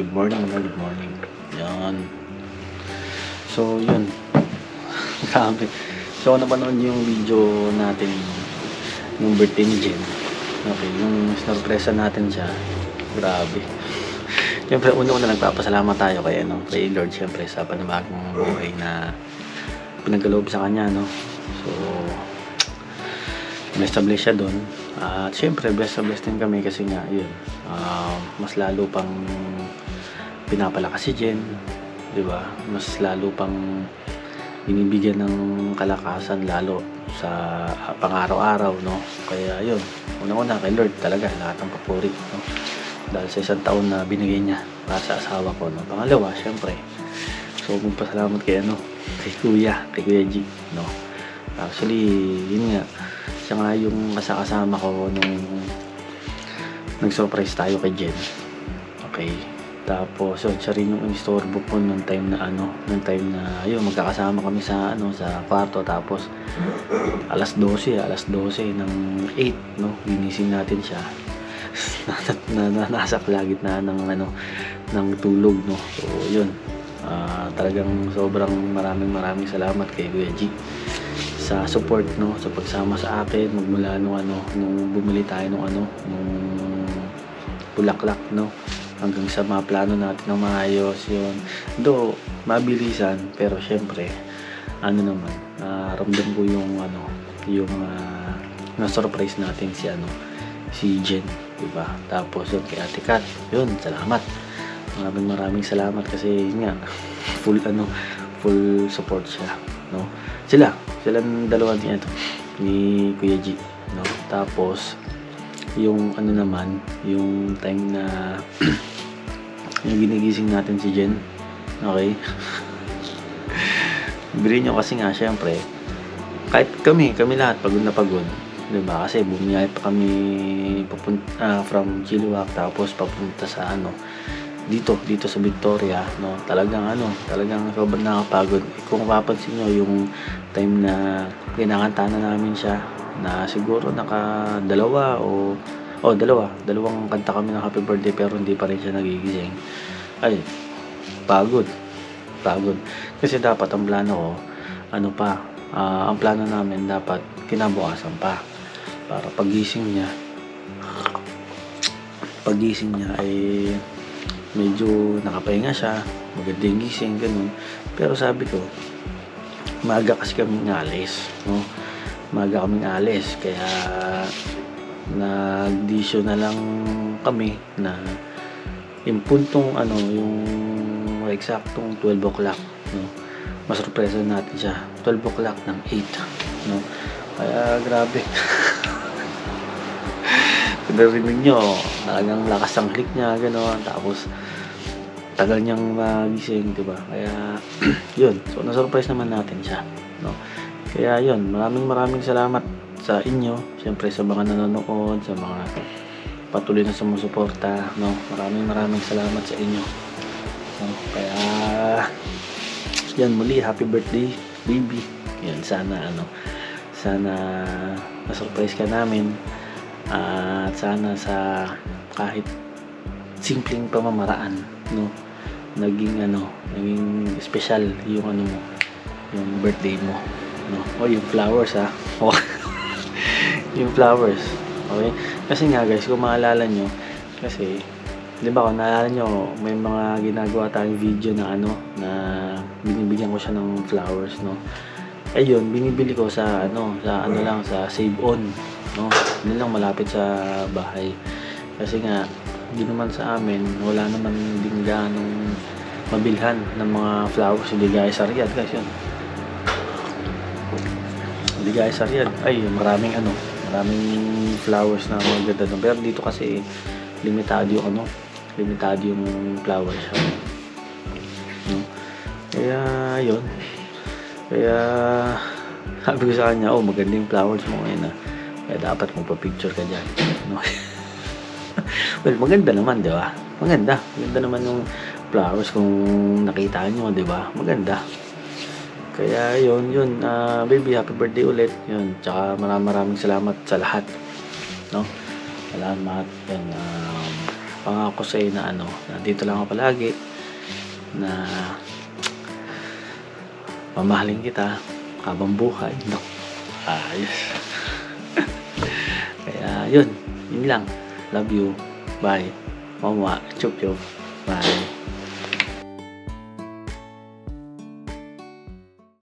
Good morning na, good morning. Yan. So, yun. Grabe. So, napanood yung video natin yung birthday ni Jen. Okay, yung sorpresa natin siya. Grabe. Siyempre, una nagpapasalamat tayo kay Lord, siyempre, sa panibagong buhay na pinagkaloob sa kanya, no? So, blessed na bless siya doon. At siyempre, blessed na bless din kami kasi nga, yun, mas lalo pang pinapalakas si Jen, di ba? Mas lalo pang binibigyan ng kalakasan lalo sa pang-araw-araw, no? Kaya yun, una kay Lord talaga, lahat ng papuri, no? Dahil sa isang taon na binigay niya para sa asawa ko, no? Pangalawa, siyempre, so magpasalamat kay kay Kuya G, no? Actually, yun nga, siya nga yung kasama ko nung nag-surprise tayo kay Jen. Okay. Tapos, yun, siya rin yung instorbo ko nung time na yun, magkakasama kami sa sa kwarto. Tapos, alas 12 ng 8, no? Ginising natin siya. Nasa kalagitnaan ng tulog, no? So, yun. Talagang sobrang maraming salamat kay Kuya G sa support, no, sa pagsama sa akin magmula nung bumili tayo nung bulaklak, no, hanggang sa mga plano natin ng maayos yun. Do mabilisan, pero syempre naman, ramdam ko yung na-surprise natin si Jen, diba? Tapos yun kay Ate Kat, yun, salamat, maraming salamat kasi yun nga, full support siya, no? Silang dalawa ni Kuya G, no? Tapos yung naman, yung time na yung ginigising natin si Jen, okay? Bilhin nyo kasi nga syempre, kahit kami lahat pagod na pagod, diba? Kasi bumiyay pa kami papunta from Chilliwack, tapos papunta sa dito sa Victoria, no? Talagang sobrang nakapagod. Kung mapapansin nyo yung time na kinakanta na namin siya, na siguro dalawang kanta kami ng happy birthday, pero hindi pa rin siya nagigising. Ay, pagod. Kasi dapat ang plano ko, ang plano namin dapat kinabukasan pa, para pagising niya ay medyo nakapahinga siya, magandang gising, ganun. Pero sabi ko, maaga kasi kaming alis, no? Kaya nag-decision na lang kami na yung puntong yung eksaktong 12 o'clock, no? Masurpresa natin siya 12 o'clock ng 8, no? Kaya grabe. Narinig nyo, talagang lakas ang click niya, gano'n. Tapos, tagal niyang magising, diba? Kaya, yun. So, na-surprise naman natin siya, no? Kaya, yun. Maraming salamat sa inyo. Siyempre, sa mga nanonood, sa mga patuloy na sumusuporta, no? Maraming salamat sa inyo, no? Kaya, yan, muli, happy birthday, baby. Yan, sana na-surprise ka namin. At sana sa kahit simpleng pamamaraan, no, naging special yung yung birthday mo, no? O yung flowers, yung flowers, okay? Kasi nga guys, kung maalala nyo, kasi di ba, kung naalala nyo, may mga ginagawa tayong video na binibigyan ko siya ng flowers, no? Ayun, binibili ko sa sa Save On, no? Yun lang, malapit sa bahay. Kasi nga, hindi naman sa amin, wala naman din ganong mabilhan ng mga flowers. Hindi gaya sa Riyadh, guys, yun. Hindi gaya sa Riyadh. Ay, maraming flowers na maganda doon. Pero dito kasi, limitado yung flowers, no? Kaya, yun. Kaya, sabi ko sa kanya, maganda yung flowers mo ngayon, kaya dapat magpa-picture ka dyan, no? Well, maganda naman, di ba? Maganda naman yung flowers kung nakita nyo, di ba? Maganda. Kaya yun, baby, happy birthday ulit. Yun, tsaka maraming salamat sa lahat, no? Salamat. Yan, pangako sa'yo na ano, na dito lang ako palagi, na mamahalin kita habang buhay. No? Ayos. Kaya yun lang. Love you. Bye. Mama. Chup chup. Bye.